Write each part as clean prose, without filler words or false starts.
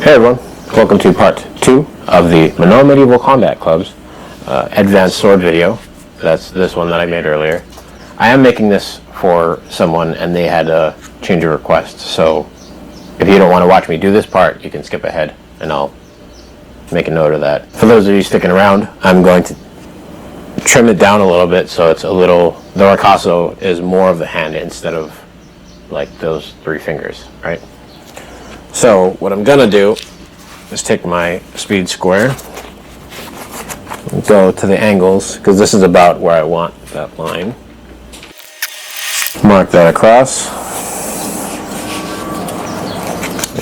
Hey everyone, welcome to part 2 of the Manoa Medieval Combat Club's advanced sword video. That's this one that I made earlier. I am making this for someone and they had a change of request, so if you don't want to watch me do this part, you can skip ahead and I'll make a note of that. For those of you sticking around, I'm going to trim it down a little bit so it's a little, the ricasso is more of the hand instead of like those 3 fingers, right? So what I'm gonna do is take my speed square, go to the angles, because this is about where I want that line. Mark that across.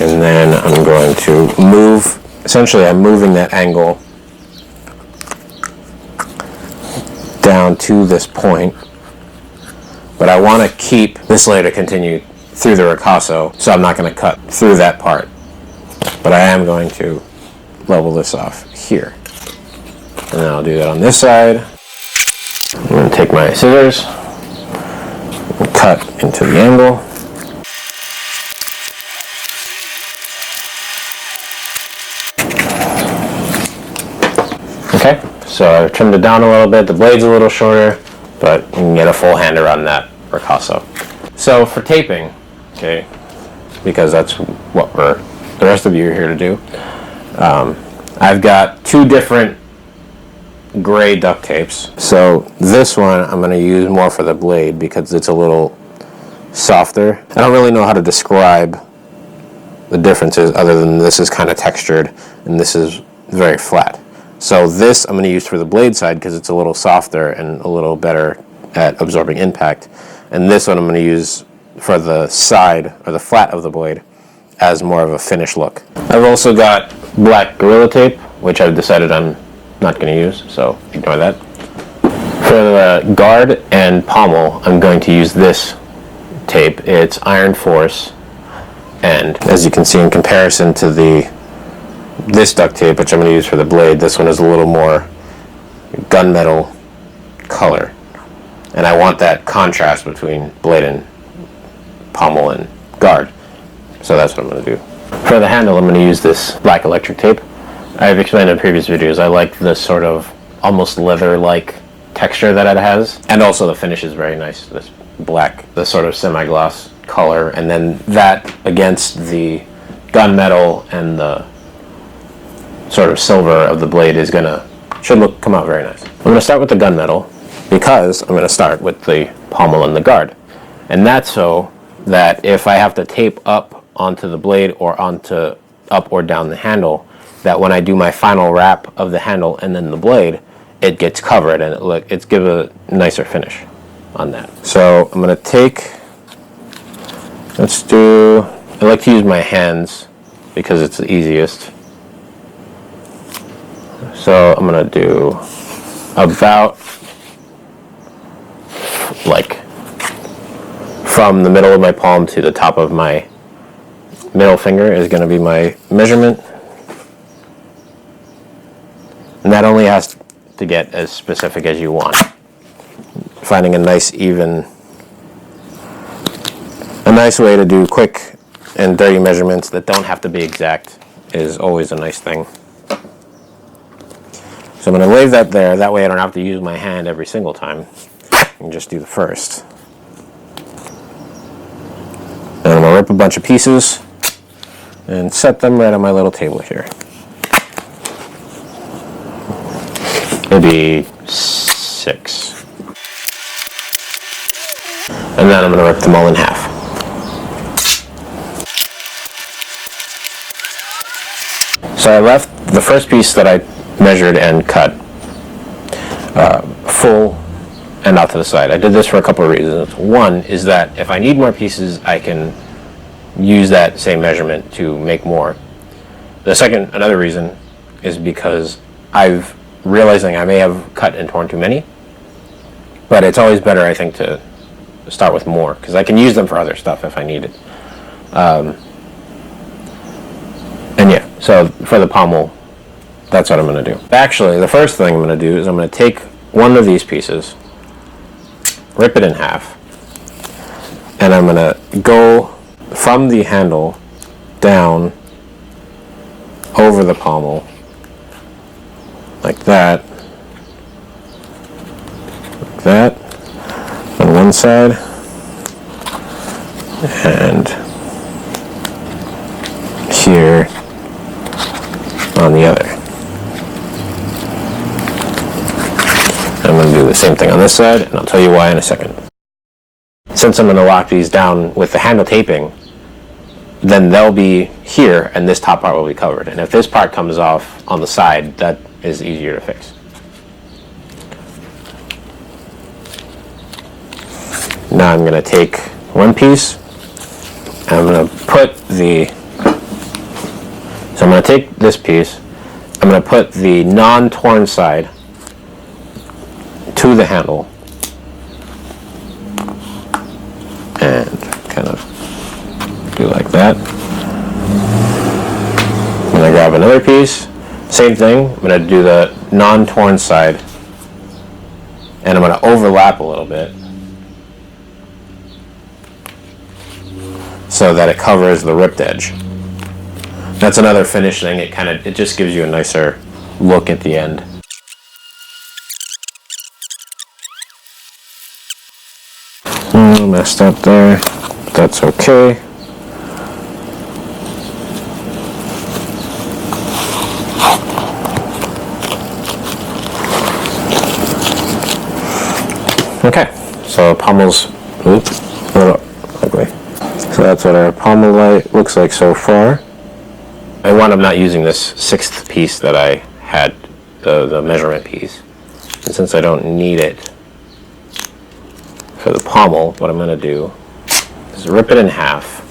And then I'm going to move, essentially I'm moving that angle down to this point. But I want to keep this layer to continue through the ricasso, so I'm not going to cut through that part. But I am going to level this off here. And then I'll do that on this side. I'm going to take my scissors and cut into the angle. Okay, so I've trimmed it down a little bit. The blade's a little shorter, but you can get a full hand around that ricasso. So for taping, okay, because that's what the rest of you are here to do, I've got 2 different gray duct tapes. So this one I'm going to use more for the blade because it's a little softer. I don't really know how to describe the differences other than this is kind of textured and this is very flat. So this I'm going to use for the blade side because it's a little softer and a little better at absorbing impact. And this one I'm going to use for the side or the flat of the blade as more of a finished look. I've also got black Gorilla Tape, which I've decided I'm not going to use, so ignore that. For the guard and pommel, I'm going to use this tape. It's Iron Force, and as you can see in comparison to this duct tape, which I'm going to use for the blade, this one is a little more gunmetal color. And I want that contrast between blade and pommel and guard. So that's what I'm going to do. For the handle, I'm going to use this black electric tape. I've explained in previous videos, I like this sort of almost leather-like texture that it has. And also the finish is very nice, this black, the sort of semi-gloss color. And then that against the gunmetal and the sort of silver of the blade should come out very nice. I'm going to start with the gunmetal because I'm going to start with the pommel and the guard. And that's so that if I have to tape up onto the blade or up or down the handle, that when I do my final wrap of the handle and then the blade, it gets covered and it's give a nicer finish on that. So I'm going to I like to use my hands because it's the easiest. So I'm going to do about like from the middle of my palm to the top of my middle finger is going to be my measurement. And that only has to get as specific as you want. Finding a nice way to do quick and dirty measurements that don't have to be exact is always a nice thing. So I'm going to leave that there, that way I don't have to use my hand every single time. I can just do the first. And I'm going to rip a bunch of pieces and set them right on my little table here. Maybe 6. And then I'm going to rip them all in half. So I left the first piece that I measured and cut full and out to the side. I did this for a couple of reasons. One is that if I need more pieces, I can use that same measurement to make more. Another reason is because I've realizing I may have cut and torn too many, but it's always better, I think, to start with more because I can use them for other stuff if I need it. And yeah, so for the pommel, that's what I'm going to do. Actually, the first thing I'm going to do is I'm going to take one of these pieces, rip it in half, and I'm going to go from the handle down over the pommel, like that, on one side, and here on the other. I'm going to do the same thing on this side, and I'll tell you why in a second. Since I'm going to lock these down with the handle taping, then they'll be here and this top part will be covered. And if this part comes off on the side, that is easier to fix. Now I'm going to take one piece and I'm going to put so I'm going to take this piece, I'm going to put the non-torn side to the handle and kind of do like that. I'm going to grab another piece, same thing, I'm going to do the non-torn side and I'm going to overlap a little bit so that it covers the ripped edge. That's another finish thing, it just gives you a nicer look at the end. Messed up there, but that's okay. Okay, so pommel's a little ugly. So that's what our pommel light looks like so far. I wound up not using this 6th piece that I had, the measurement piece. And since I don't need it for the pommel, what I'm going to do is rip it in half.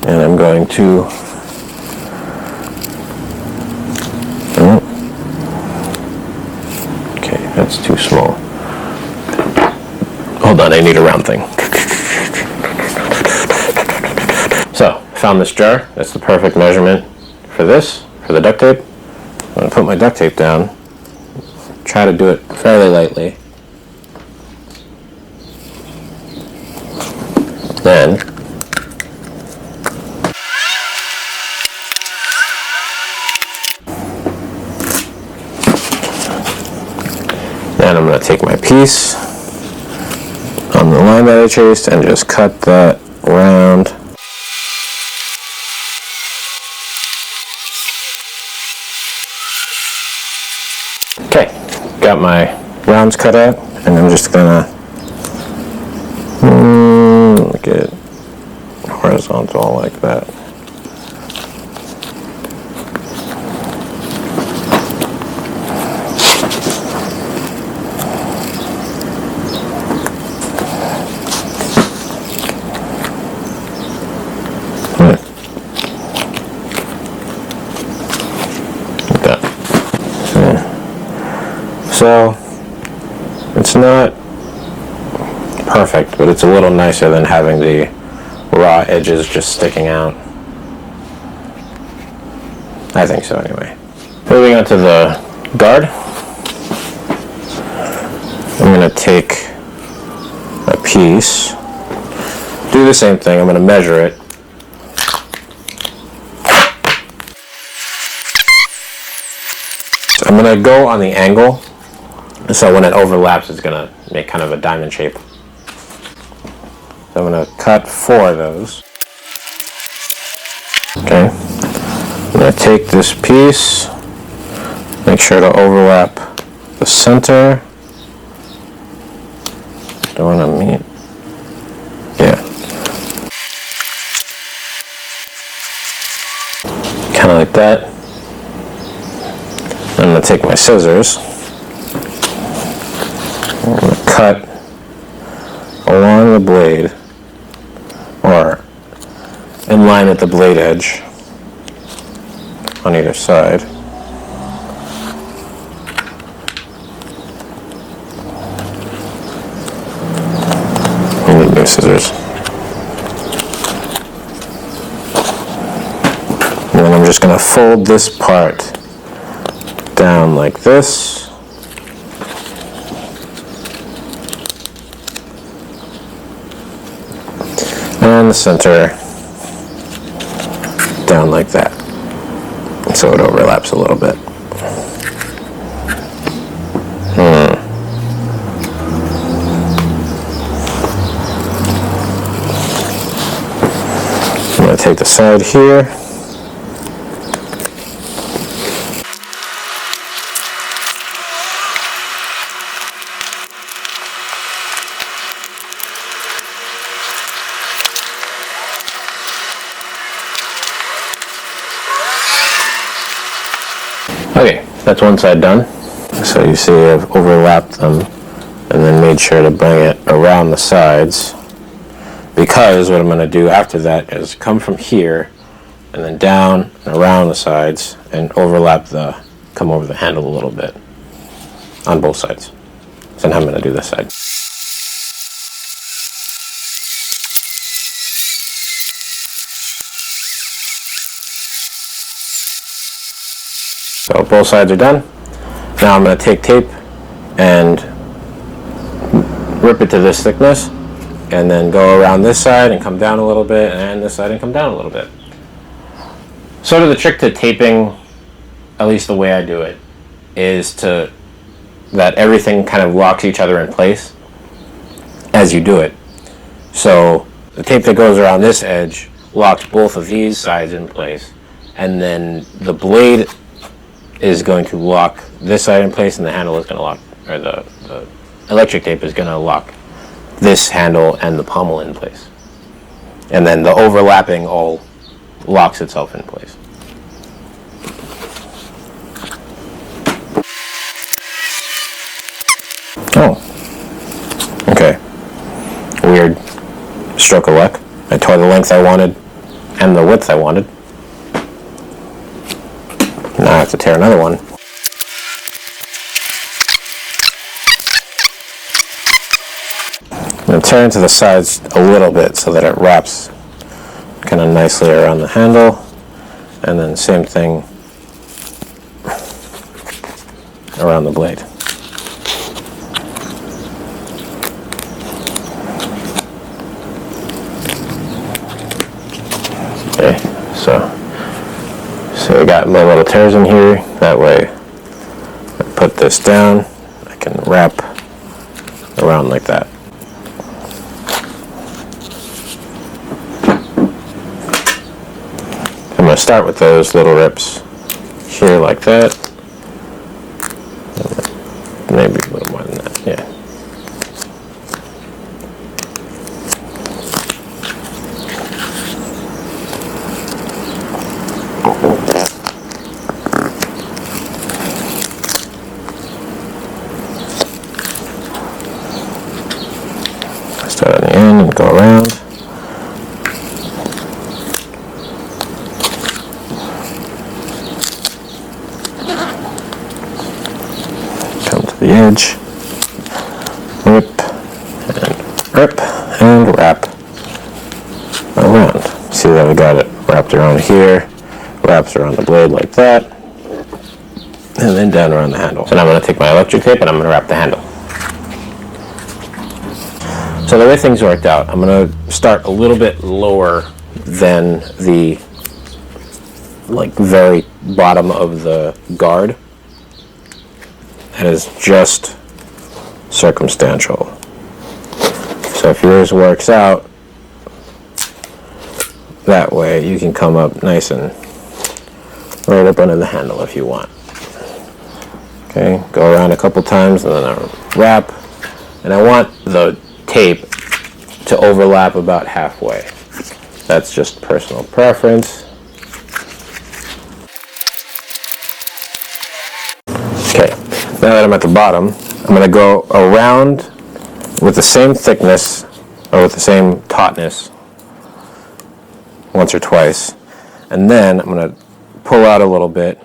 And I'm going to okay, that's too small. Hold on, I need a round thing. So, found this jar. That's the perfect measurement for this, for the duct tape. I'm going to put my duct tape down. Try to do it fairly lightly. Then I'm going to take my piece on the line that I traced and just cut that round. Okay, got my rounds cut out, and I'm just gonna make it horizontal like that. So it's not perfect, but it's a little nicer than having the raw edges just sticking out. I think so anyway. Moving on to the guard. I'm going to take a piece, do the same thing, I'm going to measure it. I'm going to go on the angle. So when it overlaps, it's going to make kind of a diamond shape. So I'm going to cut 4 of those. Okay. I'm going to take this piece, make sure to overlap the center. Don't want to meet. Yeah. Kind of like that. I'm going to take my scissors. I'm going to cut along the blade, or in line with the blade edge on either side. I need new scissors. And then I'm just going to fold this part down like this. And the center down like that, so it overlaps a little bit. I'm going to take the side here. Okay, that's one side done. So you see I've overlapped them and then made sure to bring it around the sides, because what I'm going to do after that is come from here and then down and around the sides and come over the handle a little bit on both sides. So now I'm going to do this side. So both sides are done. Now I'm going to take tape and rip it to this thickness, and then go around this side and come down a little bit, and this side and come down a little bit. Sort of the trick to taping, at least the way I do it, is that everything kind of locks each other in place as you do it. So the tape that goes around this edge locks both of these sides in place, and then the blade is going to lock this side in place, and the handle is going to lock, or the electric tape is going to lock this handle and the pommel in place. And then the overlapping all locks itself in place. Oh, okay. Weird stroke of luck. I tore the length I wanted and the width I wanted. Now I have to tear another one. I'm going to tear into the sides a little bit so that it wraps kind of nicely around the handle, and then same thing around the blade. Okay, so we got my little tears in here. That way I put this down, I can wrap around like that. I'm going to start with those little rips here like that. Maybe a little more than that, yeah. Start on the end and go around. Come to the edge. Rip and wrap around. See that we got it wrapped around here, wraps around the blade like that, and then down around the handle. So now I'm going to take my electric tape and I'm going to wrap the handle. So the way things worked out, I'm going to start a little bit lower than the very bottom of the guard. That is just circumstantial. So if yours works out that way, you can come up nice and right up under the handle if you want. Okay, go around a couple times and then I wrap, and I want the tape to overlap about halfway. That's just personal preference. Okay, now that I'm at the bottom, I'm going to go around with the same thickness, or with the same tautness, once or twice, and then I'm going to pull out a little bit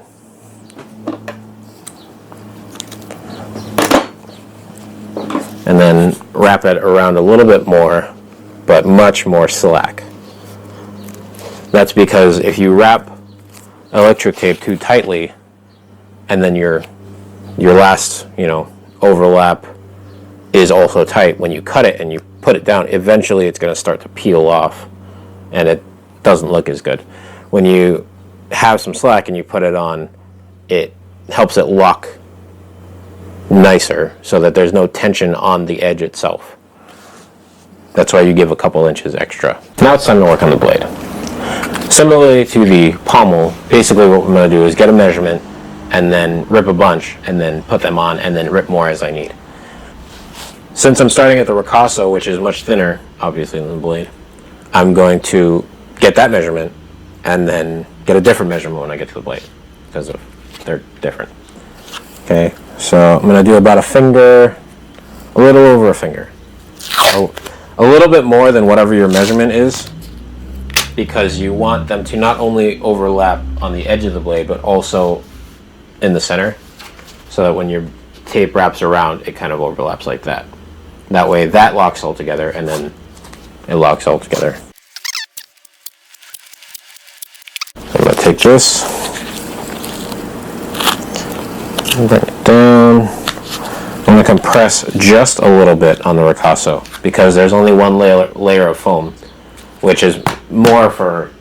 and then wrap it around a little bit more, but much more slack. That's because if you wrap electric tape too tightly, and then your last, overlap is also tight, when you cut it and you put it down, eventually it's going to start to peel off, and it doesn't look as good. when you have some slack and you put it on, it helps it lock nicer so that there's no tension on the edge itself. That's why you give a couple inches extra. Now it's time to work on the blade. Similarly to the pommel, basically what I'm going to do is get a measurement and then rip a bunch and then put them on and then rip more as I need. Since I'm starting at the ricasso, which is much thinner, obviously, than the blade, I'm going to get that measurement and then get a different measurement when I get to the blade because they're different. Okay, so I'm going to do about a finger, a little over a finger. A little bit more than whatever your measurement is, because you want them to not only overlap on the edge of the blade, but also in the center, so that when your tape wraps around, it kind of overlaps like that. That way that locks all together, and then it locks all together. I'm going to take this, and bring it down. I'm going to compress just a little bit on the ricasso because there's only one layer of foam, which is more for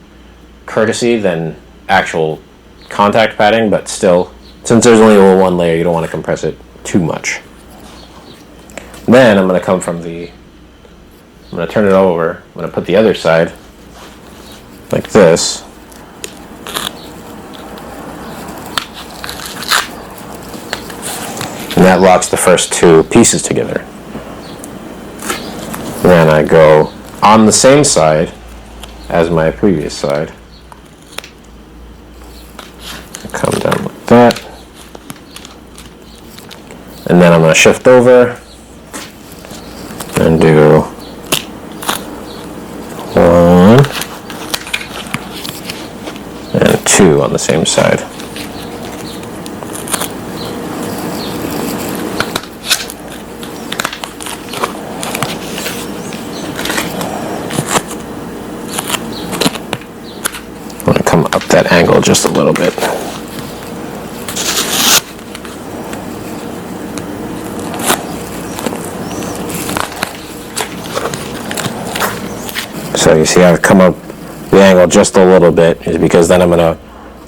courtesy than actual contact padding, but still, since there's only one layer, you don't want to compress it too much. Then I'm going to come from I'm going to turn it over, I'm going to put the other side like this. And that locks the first two pieces together. Then I go on the same side as my previous side. I come down like that. And then I'm going to shift over and do one and two on the same side. That angle just a little bit. So you see I've come up the angle just a little bit, is because then I'm going to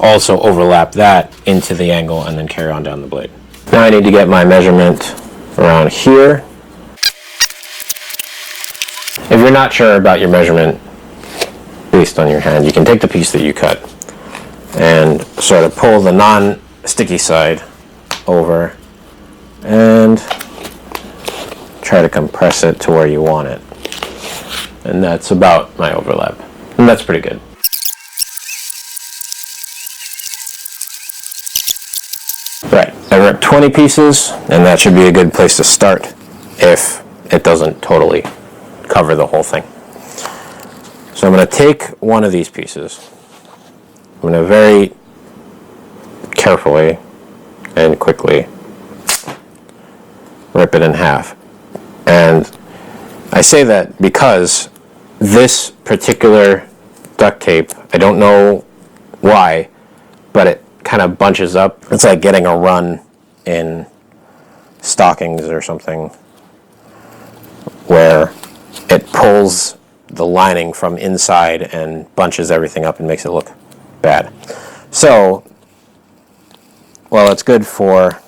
also overlap that into the angle and then carry on down the blade. Now I need to get my measurement around here. If you're not sure about your measurement based on your hand, you can take the piece that you cut and sort of pull the non-sticky side over and try to compress it to where you want it. And that's about my overlap. And that's pretty good. Right, I ripped 20 pieces, and that should be a good place to start if it doesn't totally cover the whole thing. So I'm going to take one of these pieces. I'm going to very carefully and quickly rip it in half. And I say that because this particular duct tape, I don't know why, but it kind of bunches up. It's like getting a run in stockings or something, where it pulls the lining from inside and bunches everything up and makes it look bad. So, well, it's good for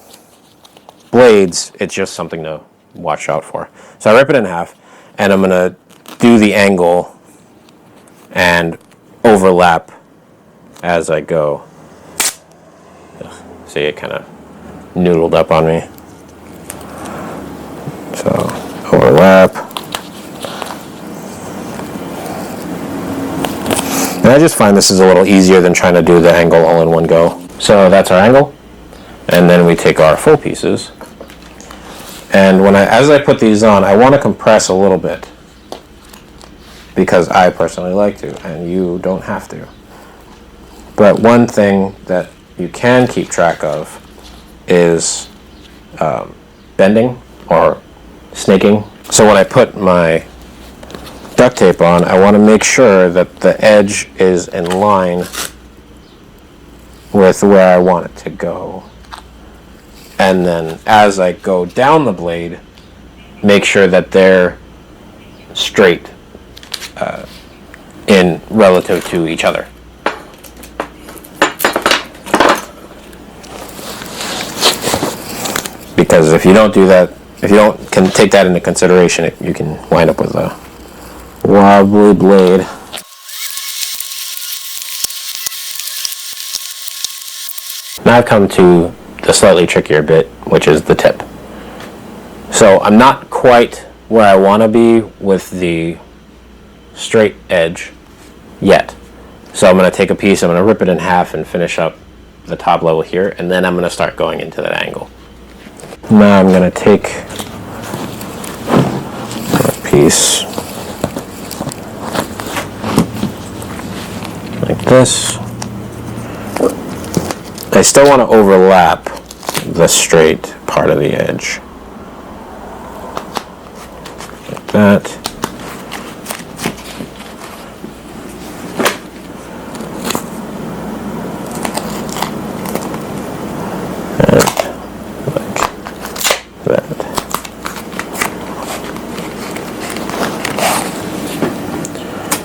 blades, it's just something to watch out for. So I rip it in half, and I'm going to do the angle and overlap as I go. Ugh, see, it kind of noodled up on me. So, overlap. And I just find this is a little easier than trying to do the angle all in one go. So that's our angle. And then we take our full pieces. And as I put these on, I want to compress a little bit, because I personally like to, and you don't have to. But one thing that you can keep track of is bending or snaking. So when I put my duct tape on, I want to make sure that the edge is in line with where I want it to go. And then as I go down the blade, make sure that they're straight in relative to each other. Because if you don't do that, if you don't can take that into consideration, you can wind up with a wobbly blade. Now I've come to the slightly trickier bit, which is the tip. So I'm not quite where I want to be with the straight edge yet. So I'm going to take a piece, I'm going to rip it in half and finish up the top level here, and then I'm going to start going into that angle. Now I'm going to take a piece like this. I still want to overlap the straight part of the edge. Like that. And like that.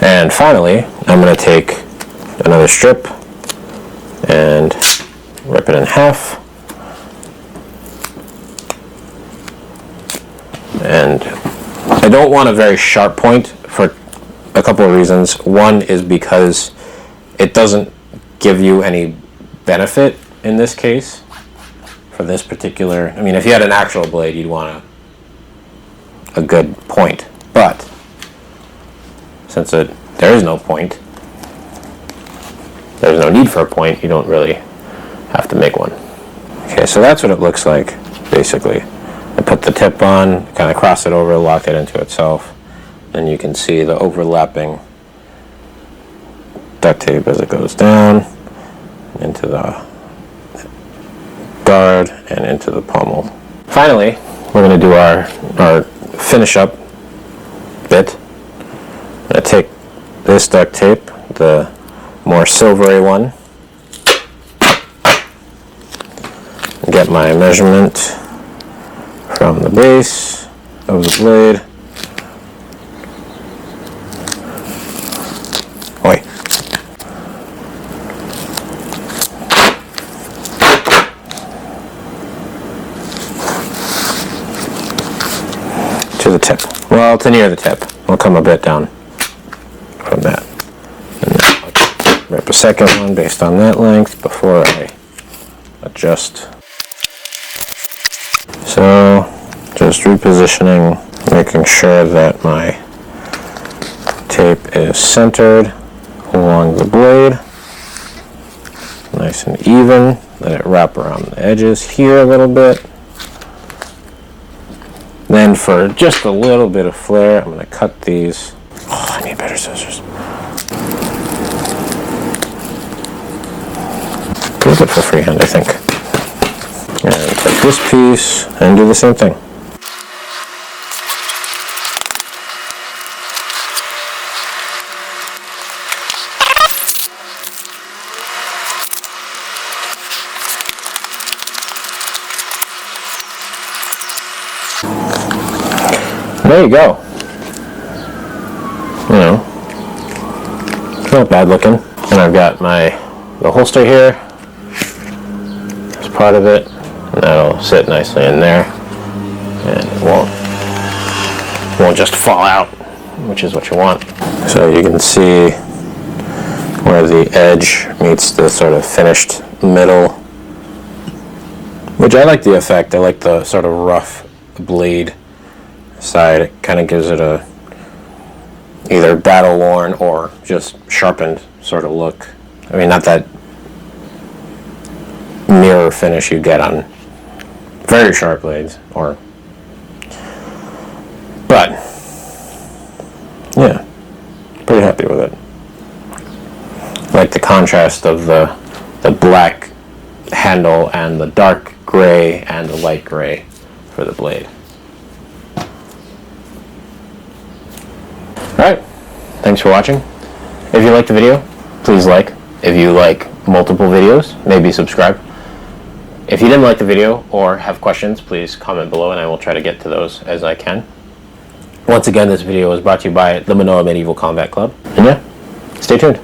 And finally, I'm going to take another strip and rip it in half, and I don't want a very sharp point for a couple of reasons. One is because it doesn't give you any benefit in this case for this particular, I mean, if you had an actual blade, you'd want a good point, but since there is no point, there's no need for a point, you don't really have to make one. Okay, so that's what it looks like, basically. I put the tip on, kind of cross it over, lock it into itself, and you can see the overlapping duct tape as it goes down into the guard and into the pommel. Finally, we're going to do our finish up bit. I'm going to take this duct tape, the more silvery one, get my measurement from the base of the blade. Oi. To the tip. Well, to near the tip. I'll come a bit down from that. And then I'll rip a second one based on that length before I adjust. So, just repositioning, making sure that my tape is centered along the blade, nice and even. Let it wrap around the edges here a little bit. Then for just a little bit of flair, I'm going to cut these. Oh, I need better scissors. A little bit for freehand, I think. And take this piece and do the same thing. There you go. You know, it's not bad looking. And I've got the holster here as part of it. And that'll sit nicely in there, and it won't just fall out, which is what you want. So you can see where the edge meets the sort of finished middle, which I like the effect. I like the sort of rough blade side. It kind of gives it a either battle worn or just sharpened sort of look. I mean, not that mirror finish you get on very sharp blades, but yeah, pretty happy with it. Like the contrast of the black handle and the dark gray and the light gray for the blade. Alright, thanks for watching. If you liked the video, please like. If you like multiple videos, maybe subscribe. If you didn't like the video or have questions, please comment below and I will try to get to those as I can. Once again, this video was brought to you by the Manoa Medieval Combat Club. And yeah, stay tuned.